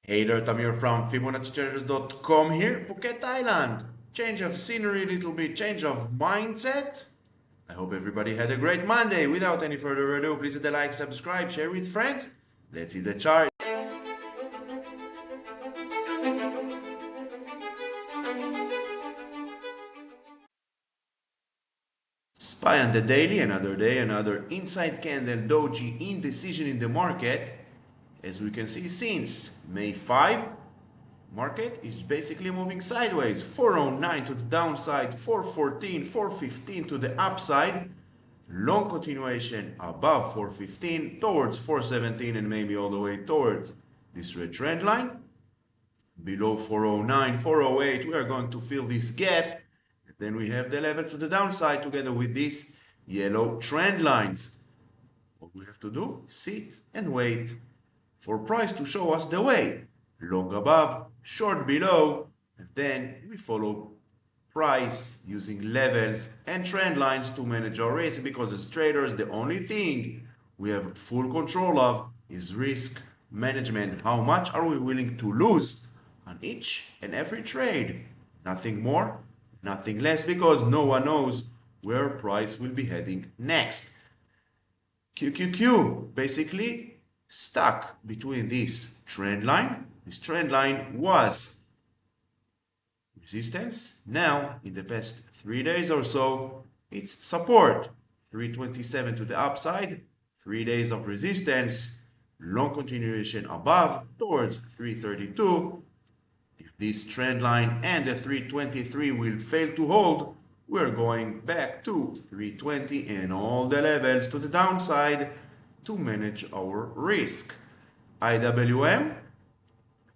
Hey there, Tamir from FIBONACCI'S.com here, Phuket, Thailand. Change of scenery a little bit, change of mindset. I hope everybody had a great Monday. Without any further ado, please hit the like, subscribe, share with friends. Let's see the chart. SPY on the daily, another day, another inside candle, doji indecision in the market. As we can see since May 5, market is basically moving sideways. 409 to the downside, 414, 415 to the upside. Long continuation above 415 towards 417 and maybe all the way towards this red trend line. Below 409, 408, we are going to fill this gap. Then we have the level to the downside together with these yellow trend lines. What we have to do is sit and wait for price to show us the way. Long above, short below, and then we follow price using levels and trend lines to manage our risk, because as traders the only thing we have full control of is risk management. How much are we willing to lose on each and every trade? Nothing more, nothing less, because no one knows where price will be heading next. QQQ basically stuck between this trend line. This trend line was resistance. Now, in the past 3 days or so, it's support. 327 to the upside, 3 days of resistance, long continuation above towards 332. If this trend line and the 323 will fail to hold, we're going back to 320 and all the levels to the downside to manage our risk. IWM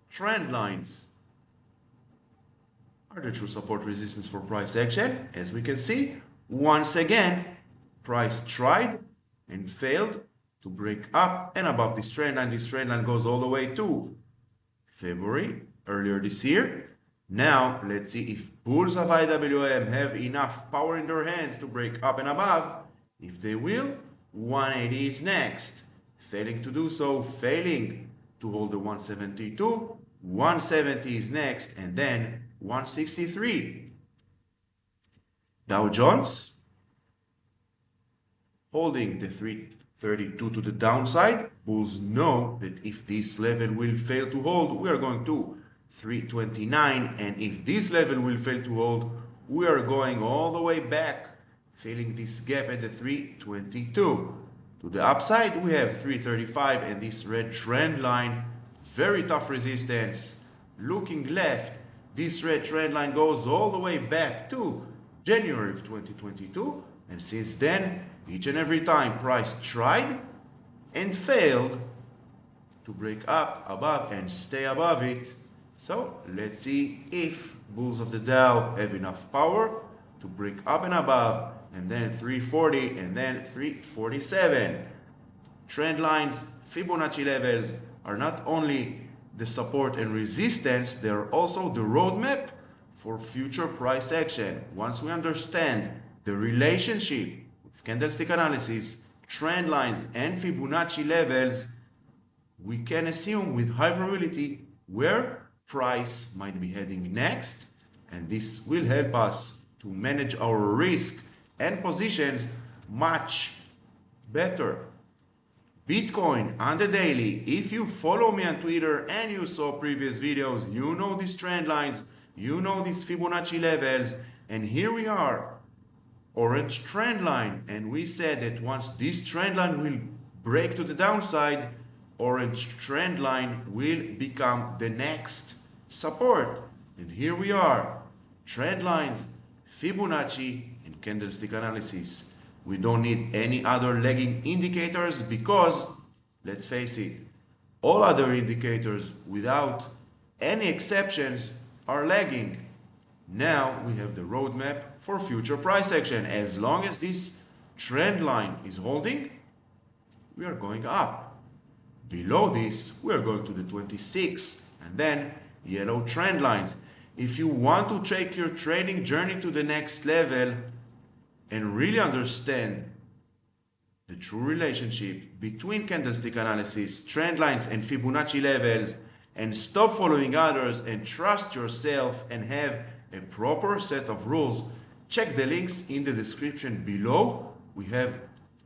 trend lines are the true support resistance for price action. As we can see, once again, price tried and failed to break up and above this trend line. This trend line goes all the way to February earlier this year. Now, let's see if bulls of IWM have enough power in their hands to break up and above. If they will, 180 is next. Failing to do so, failing to hold the 172, 170 is next, and then 163. Dow Jones holding the 332 to the downside. Bulls know that if this level will fail to hold, we are going to 329, and if this level will fail to hold, we are going all the way back, filling this gap at the 322. To the upside, we have 335 and this red trend line, very tough resistance. Looking left, this red trend line goes all the way back to January of 2022, and since then, each and every time price tried and failed to break up above and stay above it. So let's see if bulls of the Dow have enough power to break up and above, and then 340 and then 347. Trend lines, Fibonacci levels are not only the support and resistance, they're also the roadmap for future price action. Once we understand the relationship with candlestick analysis, trend lines, and Fibonacci levels, we can assume with high probability where price might be heading next, and this will help us to manage our risk and positions much better. Bitcoin on the daily. If you follow me on Twitter and you saw previous videos, you know these trend lines, you know these Fibonacci levels, and here we are, orange trend line, and we said that once this trend line will break to the downside, orange trend line will become the next support. And here we are, trend lines, Fibonacci, and candlestick analysis. We don't need any other lagging indicators because, let's face it, all other indicators without any exceptions are lagging. Now we have the roadmap for future price action. As long as this trend line is holding, we are going up. Below this, we are going to the 26, and then yellow trend lines. If you want to take your trading journey to the next level and really understand the true relationship between candlestick analysis, trend lines, and Fibonacci levels, and stop following others and trust yourself and have a proper set of rules, check the links in the description below. We have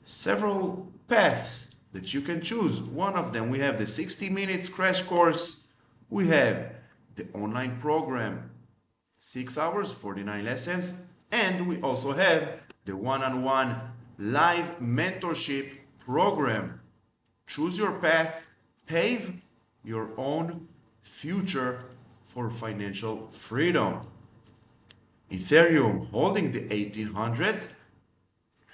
several paths that you can choose. One of them, we have the 60 minutes crash course. We have the online program, 6 hours, 49 lessons. And we also have the one-on-one live mentorship program. Choose your path, pave your own future for financial freedom. Ethereum holding the 1800s,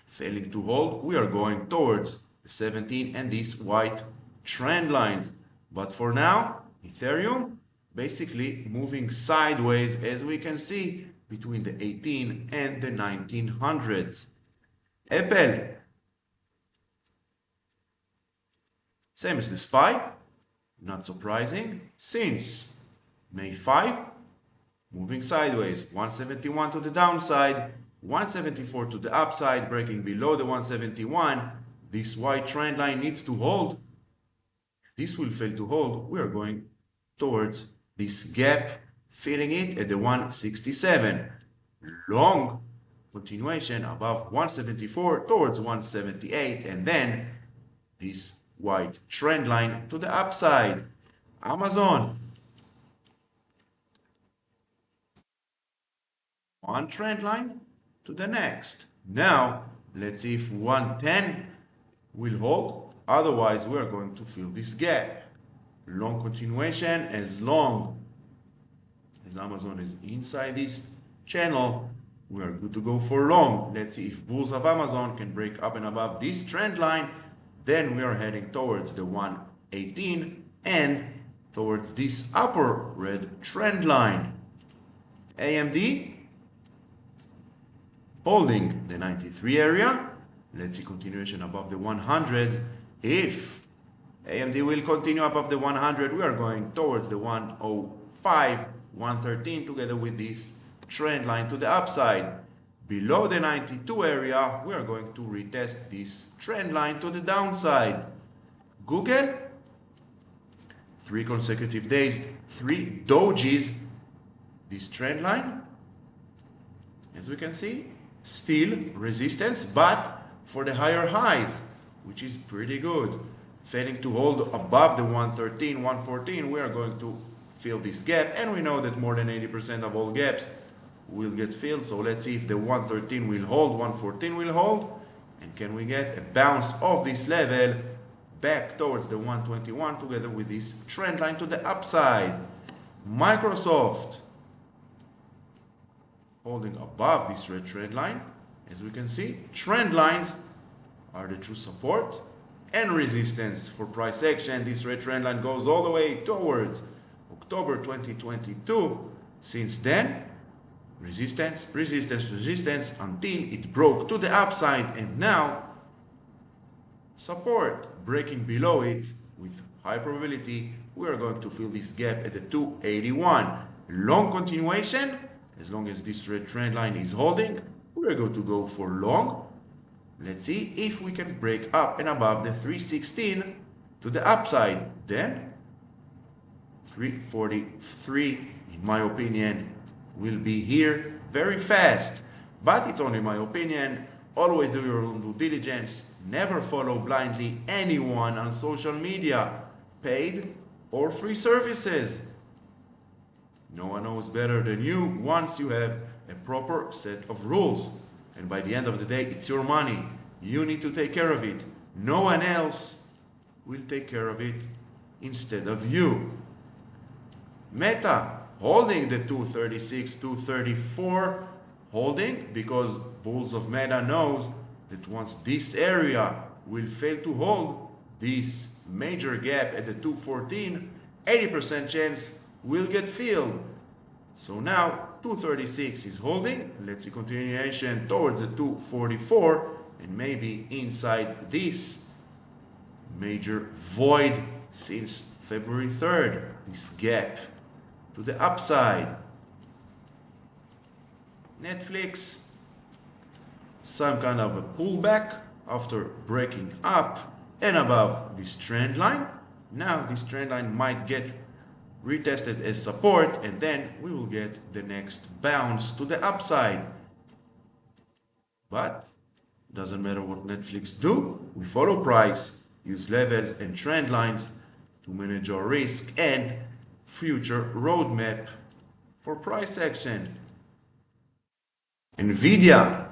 failing to hold, we are going towards the 17 and these white trend lines. But for now, Ethereum basically moving sideways, as we can see, between the 18 and the 1900s. Apple, same as the SPY, not surprising, since May 5, moving sideways, 171 to the downside, 174 to the upside, breaking below the 171. This white trend line needs to hold. This will fail to hold. We are going towards this gap, filling it at the 167. Long continuation above 174 towards 178, and then this white trend line to the upside. Amazon, one trend line to the next. Now let's see if 110 will hold. Otherwise, we are going to fill this gap. Long continuation, as long as Amazon is inside this channel, we are good to go for long. Let's see if bulls of Amazon can break up and above this trend line. Then we are heading towards the 118 and towards this upper red trend line. AMD holding the 93 area. Let's see continuation above the 100. If AMD will continue above the 100, we are going towards the 105, 113 together with this trend line to the upside. Below the 92 area, we are going to retest this trend line to the downside. Google, 3 consecutive days, 3 dojis. This trend line, as we can see, still resistance, but for the higher highs, which is pretty good. Failing to hold above the 113, 114, we are going to fill this gap, and we know that more than 80% of all gaps will get filled. So let's see if the 113 will hold, 114 will hold, and can we get a bounce of this level back towards the 121 together with this trend line to the upside. Microsoft holding above this red trend line. As we can see, trend lines are the true support and resistance for price action. This red trend line goes all the way towards October 2022. Since then, resistance, resistance, resistance until it broke to the upside, and now support breaking below it with high probability. We are going to fill this gap at the 281. Long continuation, as long as this red trend line is holding, we are going to go for long. Let's see if we can break up and above the 316 to the upside. Then 343, in my opinion, will be here very fast. But it's only my opinion. Always do your own due diligence. Never follow blindly anyone on social media, paid or free services. No one knows better than you once you have a proper set of rules. And by the end of the day, it's your money. You need to take care of it. No one else will take care of it instead of you. Meta holding the 236, 234, holding because bulls of Meta knows that once this area will fail to hold this major gap at the 214, 80% chance will get filled. So now 236 is holding. Let's see continuation towards the 244 and maybe inside this major void since February 3rd, this gap to the upside. Netflix, some kind of a pullback after breaking up and above this trend line. Now this trend line might get retested as support, and then we will get the next bounce to the upside. But doesn't matter what Netflix do, we follow price, use levels and trend lines to manage our risk and future roadmap for price action. Nvidia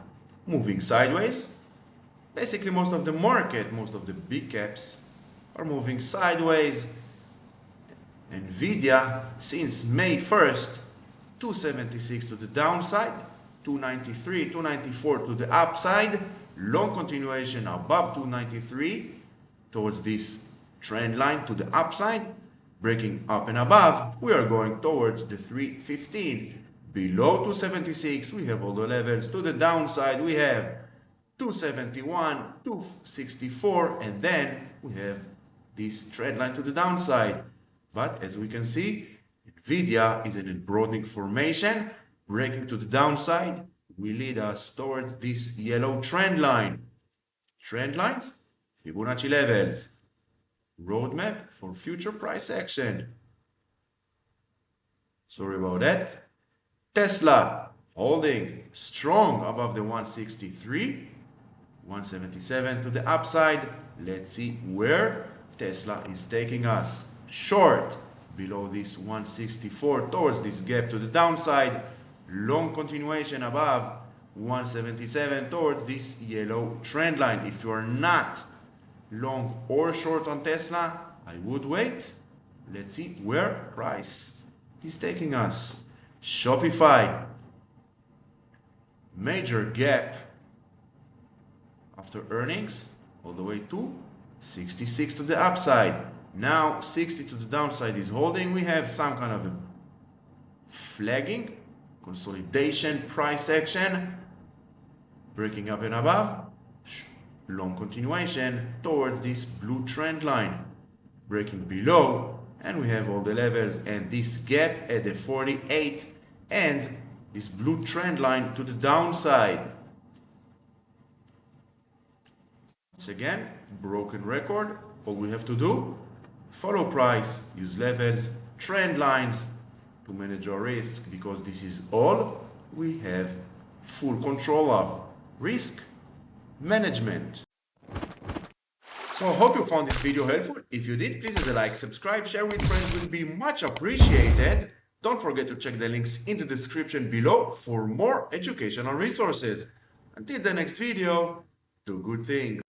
moving sideways. Basically most of the market, most of the big caps are moving sideways. Nvidia since May 1st, 276 to the downside, 293, 294 to the upside, long continuation above 293 towards this trend line to the upside, breaking up and above, we are going towards the 315. Below 276, we have all the levels. To the downside, we have 271, 264, and then we have this trend line to the downside. But as we can see, Nvidia is in a broadening formation, breaking to the downside, will lead us towards this yellow trend line. Trend lines, Fibonacci levels, roadmap for future price action. Sorry about that. Tesla holding strong above the 163, 177 to the upside. Let's see where Tesla is taking us. Short below this 164 towards this gap to the downside. Long continuation above 177 towards this yellow trend line. If you are not long or short on Tesla, I would wait. Let's see where price is taking us. Shopify, major gap after earnings all the way to 66 to the upside. Now 60 to the downside is holding. We have some kind of a flagging, consolidation, price action, breaking up and above, long continuation towards this blue trend line, breaking below, and we have all the levels and this gap at the 48 and this blue trend line to the downside. Once again, broken record. All we have to do, follow price, use levels, trend lines to manage our risk, because this is all we have full control of. Risk management. So I hope you found this video helpful. If you did, please hit the like, subscribe, share with friends, will be much appreciated. Don't forget to check the links in the description below for more educational resources. Until the next video, do good things.